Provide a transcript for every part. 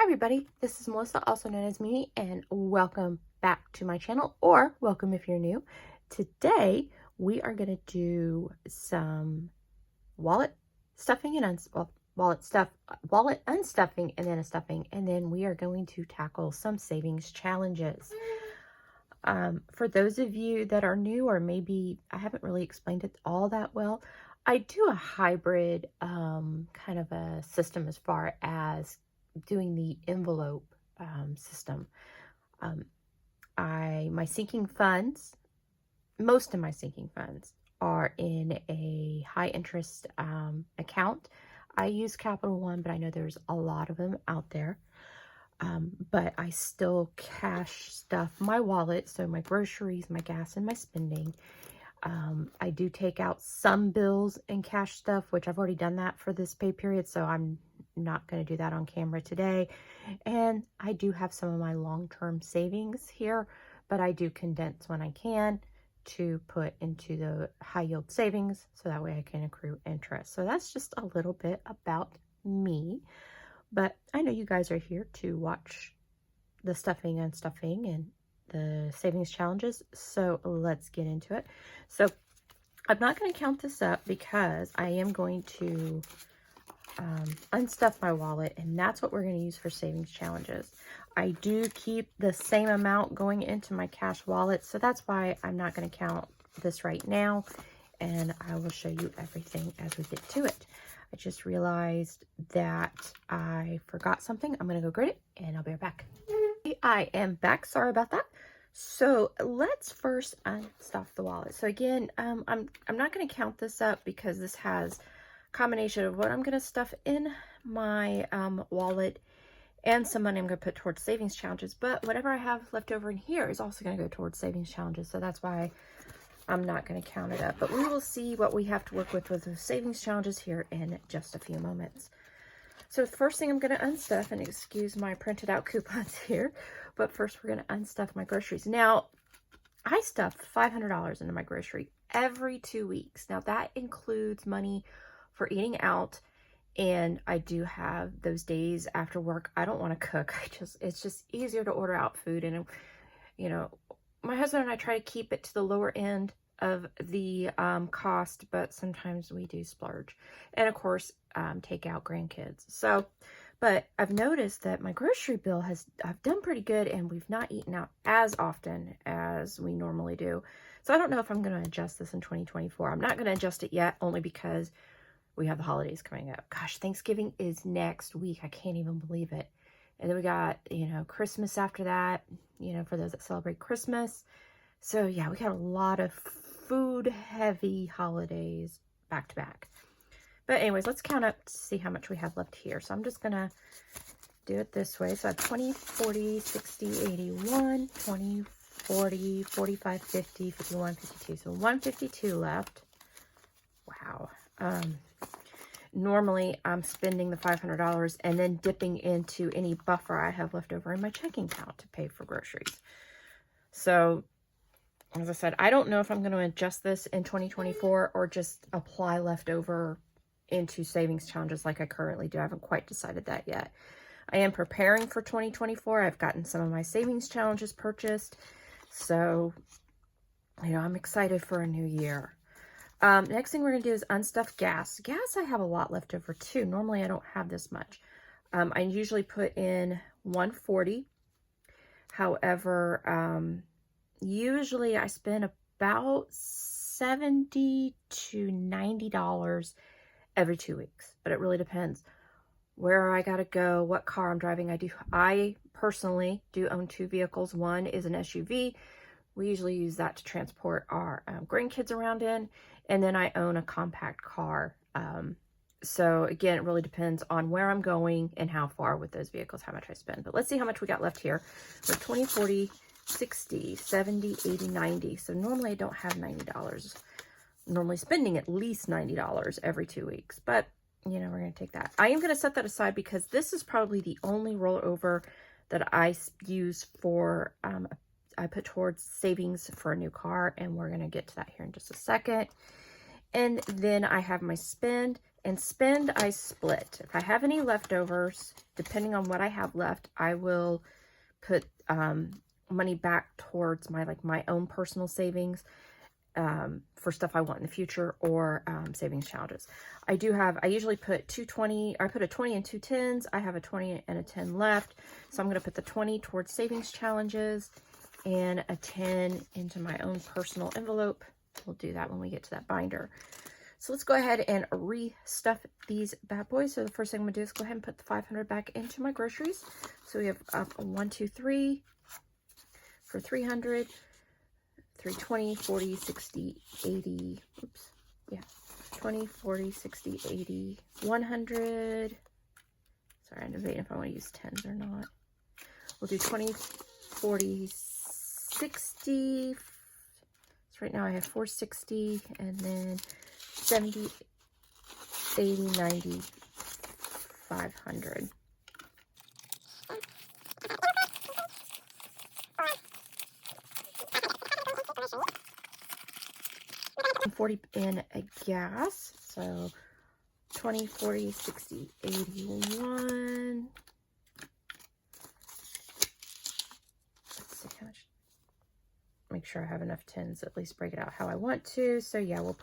everybody, this is Melissa, also known as Mimi, and welcome back to my channel, or welcome if you're new. Today, we are going to do some wallet stuffing and wallet unstuffing and then a stuffing, and then we are going to tackle some savings challenges. For those of you that are new, or maybe I haven't really explained it all that well, I do a hybrid kind of a system as far as doing the envelope system. My sinking funds, most of my sinking funds are in a high interest account. I use Capital One, but I know there's a lot of them out there. But I still cash stuff my wallet, so my groceries, my gas, and my spending. I do take out some bills and cash stuff, which I've already done that for this pay period, so I'm not going to do that on camera today. And I do have some of my long-term savings here, but I do condense when I can to put into the high yield savings, so that way I can accrue interest. So that's just a little bit about me, but I know you guys are here to watch the stuffing and stuffing and the savings challenges, so let's get into it. So I'm not going to count this up because I am going to unstuff my wallet, and that's what we're going to use for savings challenges. I do keep the same amount going into my cash wallet, so that's why I'm not going to count this right now, and I will show you everything as we get to it. I just realized that I forgot something. I'm going to go grab it and I'll be right back. I am back. Sorry about that. So let's first unstuff the wallet. So again, I'm not going to count this up because this has a combination of what I'm going to stuff in my wallet and some money I'm going to put towards savings challenges. But whatever I have left over in here is also going to go towards savings challenges. So that's why I'm not going to count it up. But we will see what we have to work with the savings challenges here in just a few moments. So the first thing I'm going to unstuff, and excuse my printed out coupons here, but first we're going to unstuff my groceries. Now, I stuff $500 into my grocery every 2 weeks. Now, that includes money for eating out, and I do have those days after work I don't want to cook. It's just easier to order out food, and you know, my husband and I try to keep it to the lower end of the cost, but sometimes we do splurge, and of course take out grandkids. So, but I've noticed that my grocery bill I've done pretty good, and we've not eaten out as often as we normally do. So I don't know if I'm going to adjust this in 2024. I'm not going to adjust it yet, only because we have the holidays coming up. Gosh, Thanksgiving is next week. I can't even believe it. And then we got, Christmas after that, for those that celebrate Christmas. So yeah, we got a lot of food heavy holidays back to back. But anyways, let's count up to see how much we have left here. So I'm just going to do it this way. So I have 20, 40, 60, 81, 20, 40, 45, 50, 51, 52. So 152 left. Wow. Normally I'm spending the $500 and then dipping into any buffer I have left over in my checking account to pay for groceries. So as I said, I don't know if I'm going to adjust this in 2024 or just apply leftover into savings challenges like I currently do. I haven't quite decided that yet. I am preparing for 2024. I've gotten some of my savings challenges purchased. So, I'm excited for a new year. Next thing we're going to do is unstuff gas. Gas, I have a lot left over too. Normally I don't have this much. I usually put in 140. However, usually I spend about $70 to $90 every 2 weeks, but it really depends where I gotta go, what car I'm driving. I personally do own 2 vehicles. One is an SUV. We usually use that to transport our grandkids around in, and then I own a compact car. So again, it really depends on where I'm going and how far with those vehicles, how much I spend. But let's see how much we got left here. So 20, 40, 60, 70, 80, 90. So normally I don't have $90. Normally spending at least $90 every 2 weeks, but we're going to take that. I am going to set that aside because this is probably the only rollover that I use for, I put towards savings for a new car, and we're going to get to that here in just a second. And then I have my spend, And spend, I split. If I have any leftovers, depending on what I have left, I will put money back towards my own personal savings for stuff I want in the future, or savings challenges. I usually put I put a 20 and 2 10s. I have a 20 and a 10 left. So I'm going to put the 20 towards savings challenges and a 10 into my own personal envelope. We'll do that when we get to that binder. So let's go ahead and restuff these bad boys. So the first thing I'm going to do is go ahead and put the 500 back into my groceries. So we have 1, 2, 3 for 300. 20, 40, 60, 80, oops, yeah, 20, 40, 60, 80, 100, sorry, I'm debating if I want to use 10s or not. We'll do 20, 40, 60, so right now I have 460, and then 70, 80, 90, 500. 40 in a gas, so 20, 40, 60, 81. Let's see how much. Make sure I have enough 10s, at least break it out how I want to. So yeah, we'll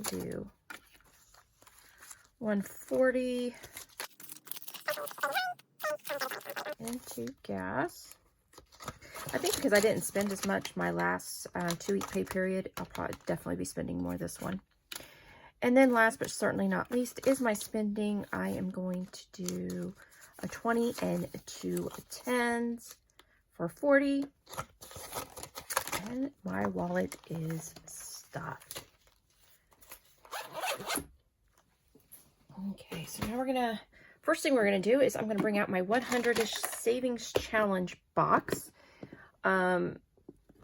do 140 into gas. I think because I didn't spend as much my last 2-week pay period, I'll probably definitely be spending more this one. And then last but certainly not least is my spending. I am going to do a 20 and 2 10s for 40. And my wallet is stuffed. Okay, so now first thing we're gonna do is I'm gonna bring out my 100-ish savings challenge box.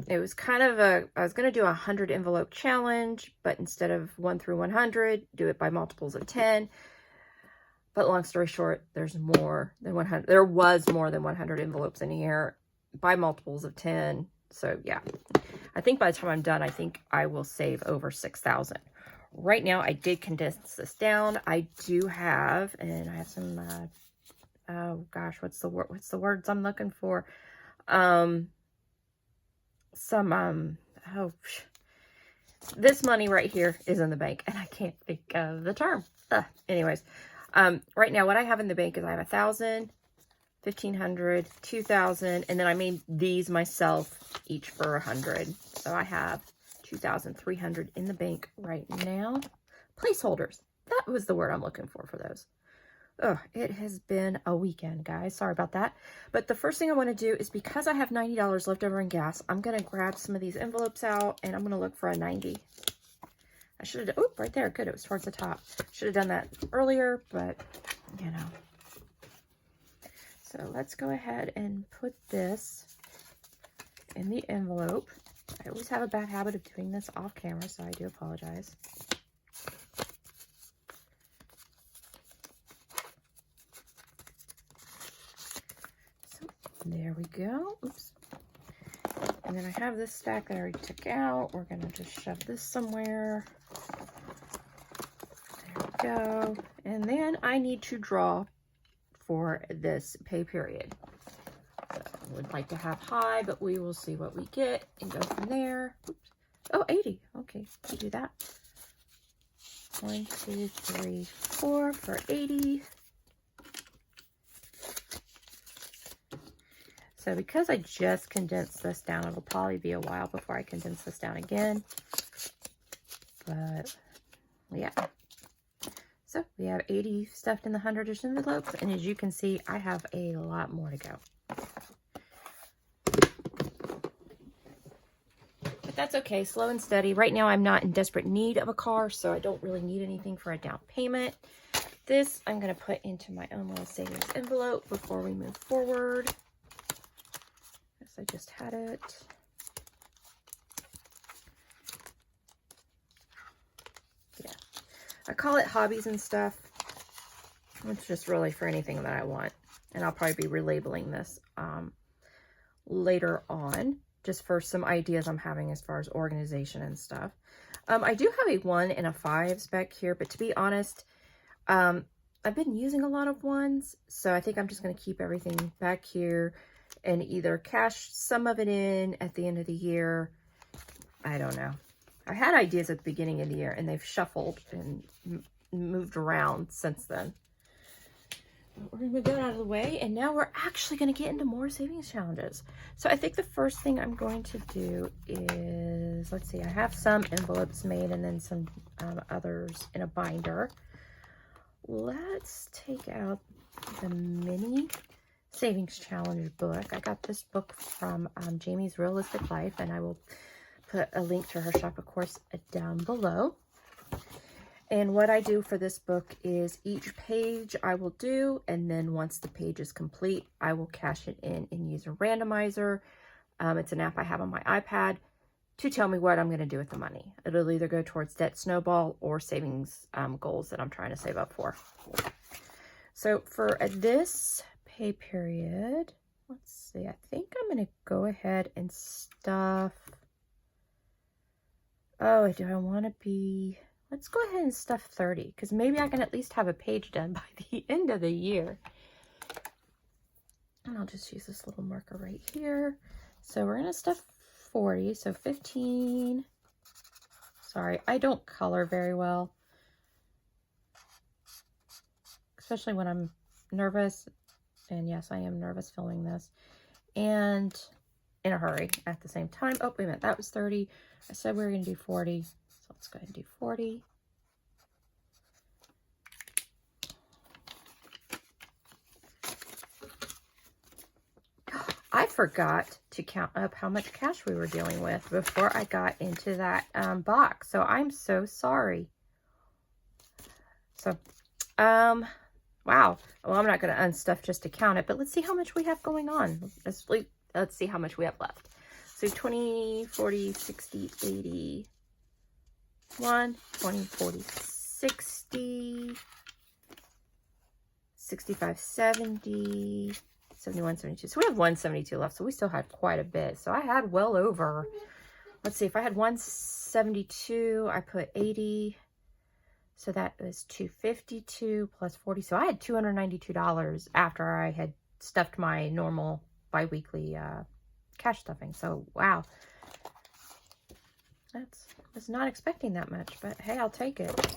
It was kind of I was going to do a 100 envelope challenge, but instead of 1 through 100, do it by multiples of 10. But long story short, there's more than 100. There was more than 100 envelopes in here by multiples of 10. So yeah, I think by the time I'm done, I think I will save over 6,000. Right now, I did condense this down. I do have, and I have some, oh gosh, what's the words I'm looking for? This money right here is in the bank, and I can't think of the term. Anyways, right now what I have in the bank is I have 1,000, 1,500, 2,000, and then I made these myself each for 100. So I have 2,300 in the bank right now. Placeholders. That was the word I'm looking for those. Oh, it has been a weekend, guys. Sorry about that. But the first thing I want to do is, because I have $90 left over in gas, I'm going to grab some of these envelopes out, and I'm going to look for a 90. I should have, oh, right there. Good. It was towards the top. Should have done that earlier, but, you know. So let's go ahead and put this in the envelope. I always have a bad habit of doing this off camera, so I do apologize. There we go. Oops. And then I have this stack that I already took out. We're going to just shove this somewhere. There we go. And then I need to draw for this pay period. So I would like to have high, but we will see what we get and go from there. Oops. Oh, 80. Okay, we'll do that. 1, 2, 3, 4 for 80. So because I just condensed this down, it'll probably be a while before I condense this down again. But yeah. So we have 80 stuffed in the 100-ish envelopes. And as you can see, I have a lot more to go. But that's okay. Slow and steady. Right now, I'm not in desperate need of a car, so I don't really need anything for a down payment. This I'm going to put into my own little savings envelope before we move forward. I just had it. Yeah. I call it hobbies and stuff. It's just really for anything that I want. And I'll probably be relabeling this later on, just for some ideas I'm having as far as organization and stuff. I do have a 1 and a 5s back here, but to be honest, I've been using a lot of 1s, so I think I'm just going to keep everything back here and either cash some of it in at the end of the year. I don't know. I had ideas at the beginning of the year, and they've shuffled and moved around since then. We're going to move that out of the way, and now we're actually going to get into more savings challenges. So I think the first thing I'm going to do is, let's see, I have some envelopes made and then some others in a binder. Let's take out the mini savings challenge book. I got this book from Jaimie's Realistic Life, and I will put a link to her shop, of course, down below. And what I do for this book is each page I will do, and then once the page is complete, I will cash it in and use a randomizer. It's an app I have on my iPad to tell me what I'm going to do with the money. It'll either go towards debt snowball or savings goals that I'm trying to save up for. So for this pay period, let's see, I think I'm going to go ahead and stuff. Oh, do I want to be... Let's go ahead and stuff 30, because maybe I can at least have a page done by the end of the year. And I'll just use this little marker right here. So we're going to stuff 40, so 15. Sorry, I don't color very well, especially when I'm nervous. And yes, I am nervous filming this. And in a hurry at the same time. Oh, wait a minute, that was 30. I said we were going to do 40. So let's go ahead and do 40. I forgot to count up how much cash we were dealing with before I got into that box. So I'm so sorry. So, wow. Well, I'm not going to unstuff just to count it, but let's see how much we have going on. Let's see how much we have left. So 20, 40, 60, 80, 1, 20, 40, 60, 65, 70, 71, 72. So we have 172 left. So we still had quite a bit. So I had well over, let's see, if I had 172, I put 80. So that was 252 plus 40. So I had $292 after I had stuffed my normal bi-weekly cash stuffing. So wow, was not expecting that much, but hey, I'll take it,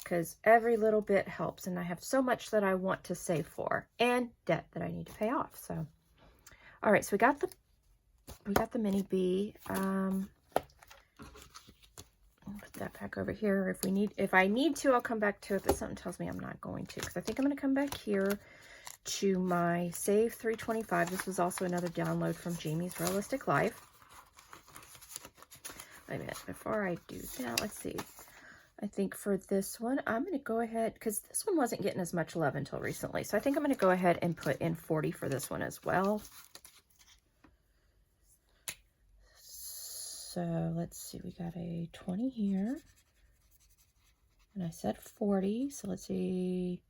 because every little bit helps, and I have so much that I want to save for and debt that I need to pay off. So all right, so we got the mini B. I'll put that back over here. If I need to, I'll come back to it, but something tells me I'm not going to, because I think I'm going to come back here to my Save 325. This was also another download from Jaimie's Realistic Life. Wait a minute, before I do that, let's see. I think for this one, I'm going to go ahead, because this one wasn't getting as much love until recently. So I think I'm going to go ahead and put in 40 for this one as well. So let's see, we got a 20 here. And I said 40, so let's see.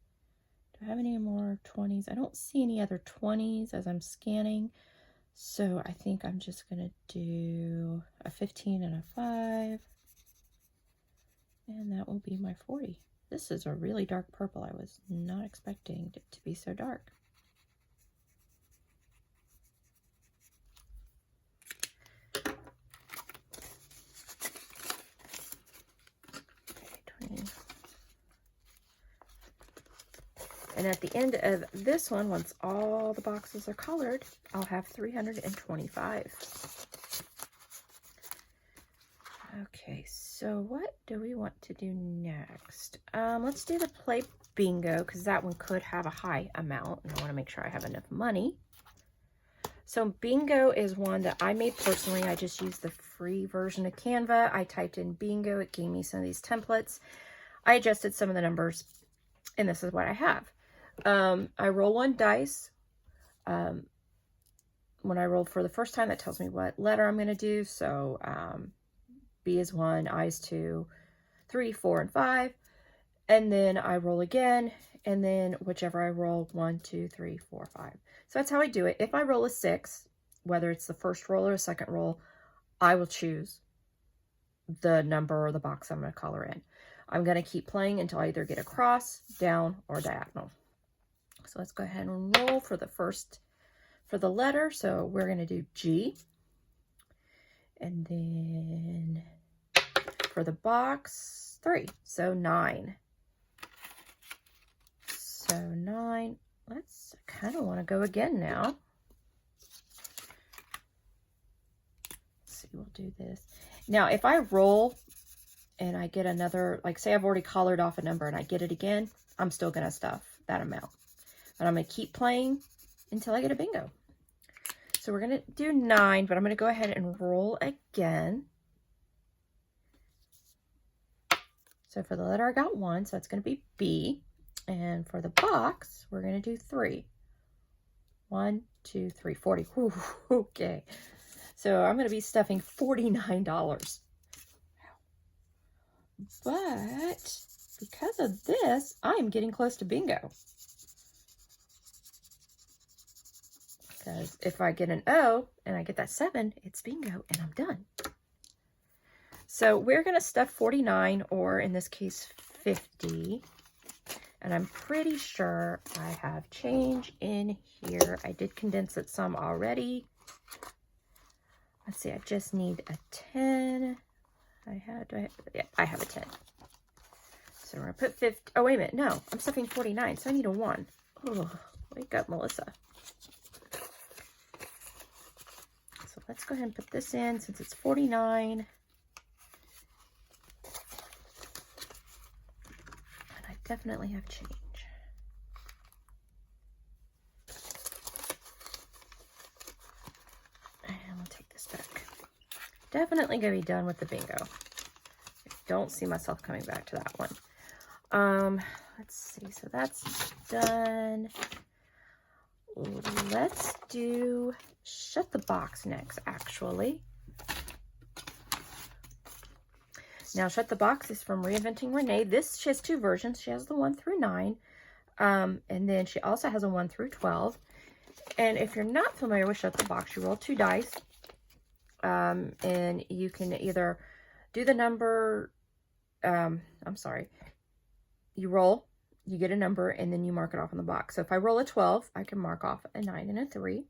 Do I have any more 20s? I don't see any other 20s as I'm scanning. So I think I'm just going to do a 15 and a 5. And that will be my 40. This is a really dark purple. I was not expecting it to be so dark. Okay, 20. And at the end of this one, once all the boxes are colored, I'll have 325. Okay, so what do we want to do next? Let's do the play bingo, because that one could have a high amount, and I want to make sure I have enough money. So bingo is one that I made personally. I just used the free version of Canva. I typed in bingo. It gave me some of these templates. I adjusted some of the numbers, and this is what I have. I roll one dice. When I roll for the first time, that tells me what letter I'm going to do. So B is 1, I is 2, 3, 4, and 5. And then I roll again, and then whichever I roll, 1, 2, 3, 4, 5. So that's how I do it. If I roll a 6, whether it's the first roll or a second roll, I will choose the number or the box I'm going to color in. I'm going to keep playing until I either get a cross, down, or diagonal. So let's go ahead and roll for the letter. So we're going to do G. And then for the box, 3. So 9. So 9. I kind of want to go again now. Let's see, we'll do this. Now, if I roll and I get another, like say I've already colored off a number and I get it again, I'm still going to stuff that amount. And I'm going to keep playing until I get a bingo. So we're going to do 9, but I'm going to go ahead and roll again. So for the letter, I got 1, so it's going to be B. And for the box, we're going to do 3. 1, 2, 3, 40. Whew, okay. So I'm going to be stuffing $49. But because of this, I am getting close to bingo. Because if I get an O and I get that 7, it's bingo and I'm done. So we're going to stuff 49, or in this case, 50. And I'm pretty sure I have change in here. I did condense it some already. Let's see, I just need a 10. I have a 10. So we're going to put 50. Oh, wait a minute. No, I'm stuffing 49, so I need a 1. Oh, wake up, Melissa. So let's go ahead and put this in since it's 49. And I definitely have change. And we'll take this back. Definitely going to be done with the bingo. I don't see myself coming back to that one. Let's see. So that's done. Let's do shut the box next, actually. Now, shut the box is from Reinventing Renee. She has 2 versions. She has the 1 through 9. And then she also has a 1 through 12. And if you're not familiar with shut the box, you roll 2 dice. And you can either do the number, you roll, you get a number, and then you mark it off on the box. So if I roll a 12, I can mark off a 9 and a 3.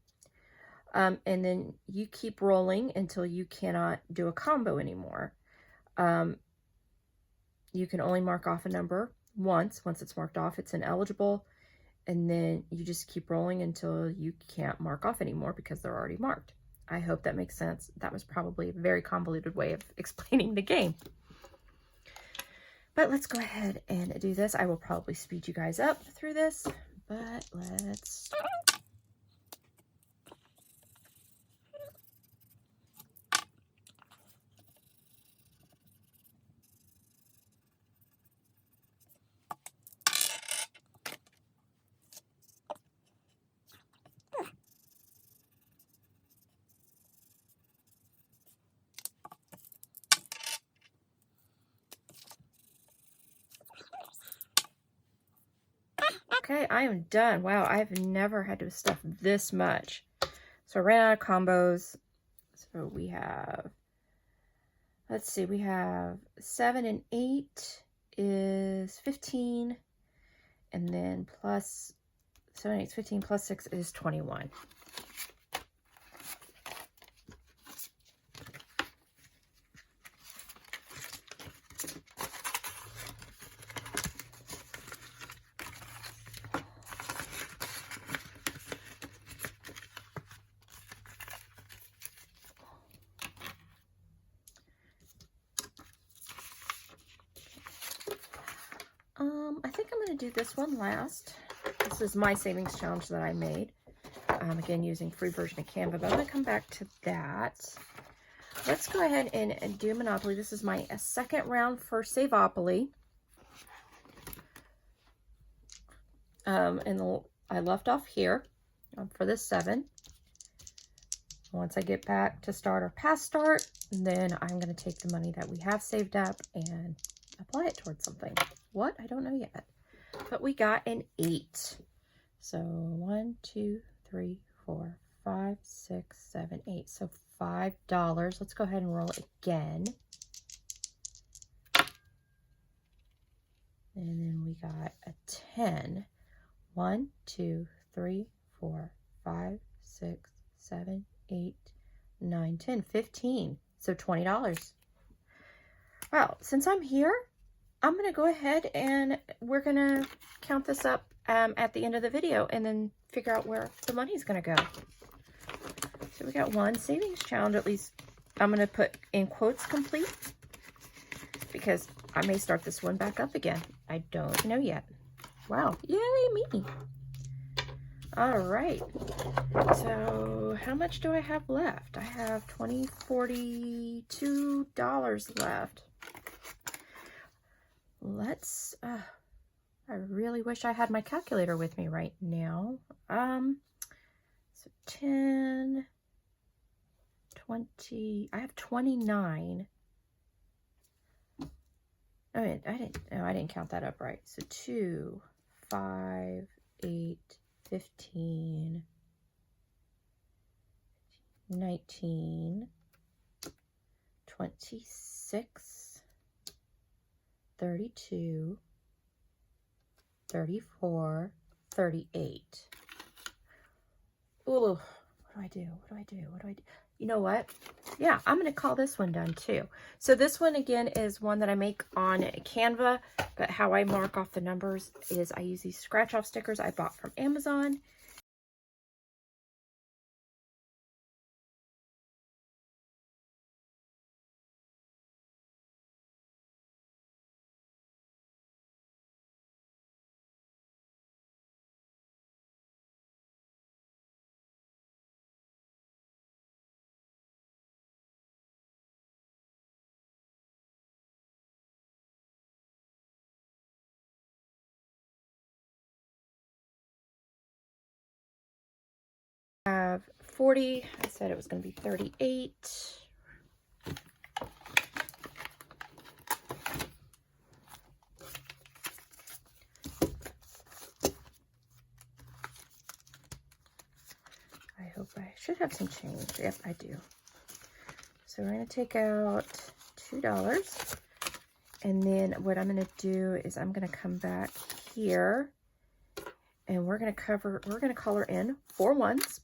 And then you keep rolling until you cannot do a combo anymore. You can only mark off a number once. Once it's marked off, it's ineligible. And then you just keep rolling until you can't mark off anymore because they're already marked. I hope that makes sense. That was probably a very convoluted way of explaining the game. But let's go ahead and do this. I will probably speed you guys up through this, but let's start. Okay, I am done. Wow, I've never had to stuff this much. So I ran out of combos. So we have, let's see, we have 7 and 8 is 15. And then plus 7, 8 is 15, plus 6 is 21. I think I'm going to do this one last. This is my savings challenge that I made. Again, using free version of Canva, but I'm going to come back to that. Let's go ahead and do Monopoly. This is my second round for Savopoly. And I left off here for this 7. Once I get back to start or past start, then I'm going to take the money that we have saved up and apply it towards something. What? I don't know yet. But we got an 8. So 1, 2, 3, 4, 5, 6, 7, 8. So $5. Let's go ahead and roll again. And then we got a 10. 1, 2, 3, 4, 5, 6, 7, 8, 9, 10, 15. So $20. Well, since I'm here, I'm going to go ahead and we're going to count this up at the end of the video and then figure out where the money's going to go. So we got one savings challenge, at least I'm going to put in quotes complete because I may start this one back up again. I don't know yet. Wow, yay me. All right, so how much do I have left? I have $42 left. Let's, I really wish I had my calculator with me right now. So 10, 20, I have 29. I didn't count that up right. So 2, 5, 8, 15, 19, 26, 32, 34, 38. Ooh, what do I do? You know what? Yeah, I'm going to call this one done too. So this one again is one that I make on Canva, but how I mark off the numbers is I use these scratch off stickers I bought from Amazon. I have 40. I said it was going to be 38. I hope I should have some change. Yep, I do. So we're going to take out $2. And then what I'm going to do is I'm going to come back here and we're going to color in 4 ones.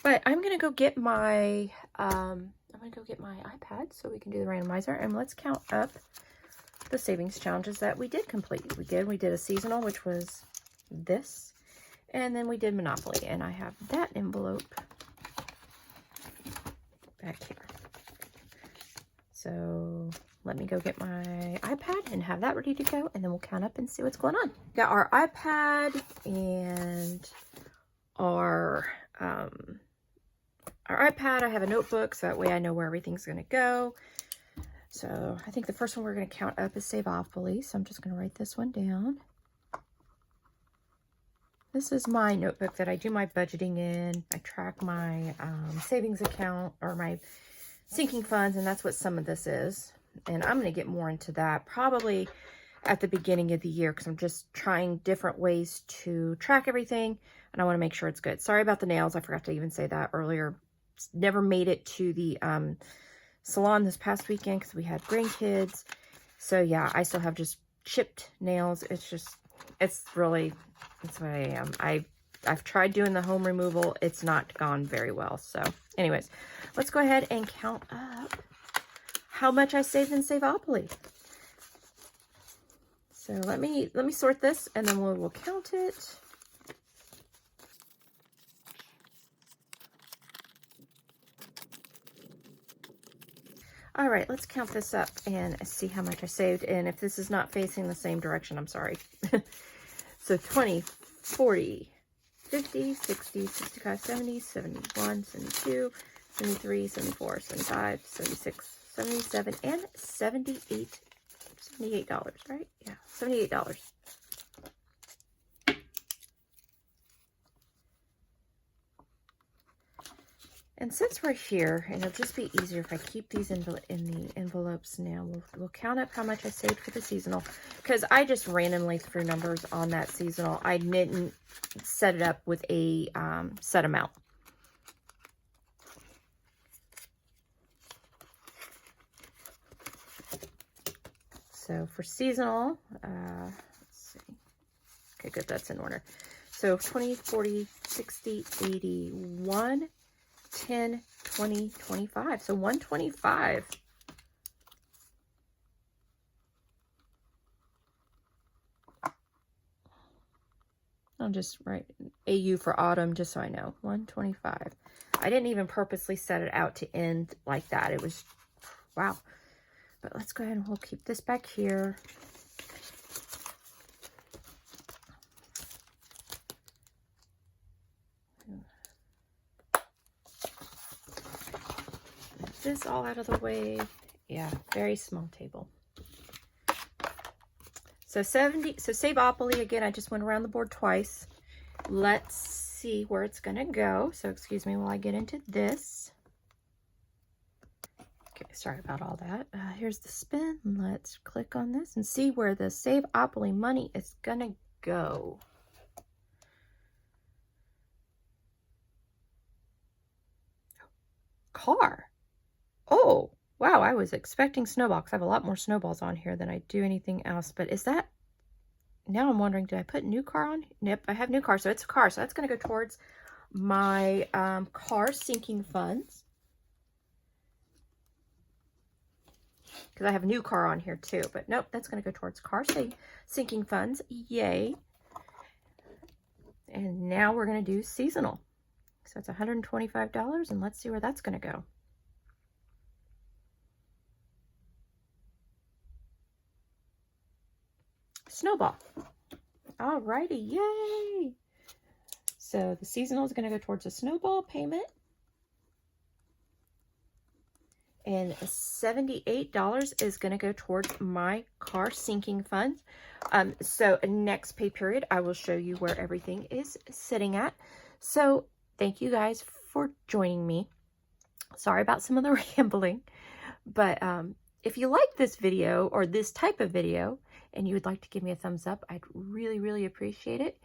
But I'm going to go get my, iPad so we can do the randomizer, and let's count up the savings challenges that we did complete. We did a seasonal, which was this, and then we did Monopoly, and I have that envelope back here. So let me go get my iPad and have that ready to go, and then we'll count up and see what's going on. Got our iPad and our iPad. I have a notebook, so that way I know where everything's going to go. So I think the first one we're going to count up is Savopoly. So I'm just going to write this one down. This is my notebook that I do my budgeting in. I track my savings account or my sinking funds, and that's what some of this is. And I'm going to get more into that probably at the beginning of the year because I'm just trying different ways to track everything, and I want to make sure it's good. Sorry about the nails. I forgot to even say that earlier. Never made it to the salon this past weekend because we had grandkids. So yeah, I still have just chipped nails. It's what I am. I've tried doing the home removal. It's not gone very well. So anyways, let's go ahead and count up how much I saved in Savopoly. So let me sort this and then we'll count it. All right, let's count this up and see how much I saved. And if this is not facing the same direction, I'm sorry. So 20, 40, 50, 60, 65, 70, 71, 72, 73, 74, 75, 76, 77, and $78, right? Yeah, $78. And since we're here, and it'll just be easier if I keep these in the envelopes now, we'll count up how much I saved for the seasonal, because I just randomly threw numbers on that seasonal. I didn't set it up with a set amount. So for seasonal, let's see. Okay, good, that's in order. So 20, 40, 60, 80, 1, 10, 20, 25. So 125. I'll just write AU for autumn just so I know. 125. I didn't even purposely set it out to end like that. It was, wow. But let's go ahead and we'll keep this back here. This all out of the way. Yeah, very small table. So 70, so Saveopoly, again, I just went around the board twice. Let's see where it's gonna go. So excuse me while I get into this. Okay, sorry about all that. Here's the spin. Let's click on this and see where the Saveopoly money is gonna go. Car. Oh, wow, I was expecting snowball because I have a lot more snowballs on here than I do anything else. But is that, now I'm wondering, did I put new car on? Nope, I have new car, so it's a car. So that's going to go towards my car sinking funds. Because I have a new car on here too. But nope, that's going to go towards car sinking funds. Yay. And now we're going to do seasonal. So it's $125, and let's see where that's going to go. Snowball. Alrighty, yay! So the seasonal is going to go towards a snowball payment. And $78 is going to go towards my car sinking funds. So next pay period, I will show you where everything is sitting at. So thank you guys for joining me. Sorry about some of the rambling, but if you like this video or this type of video and you would like to give me a thumbs up, I'd really, really appreciate it.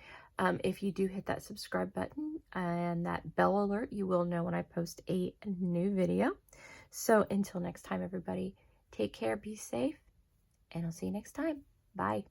If you do hit that subscribe button and that bell alert, you will know when I post a new video. So until next time, everybody, take care, be safe, and I'll see you next time. Bye.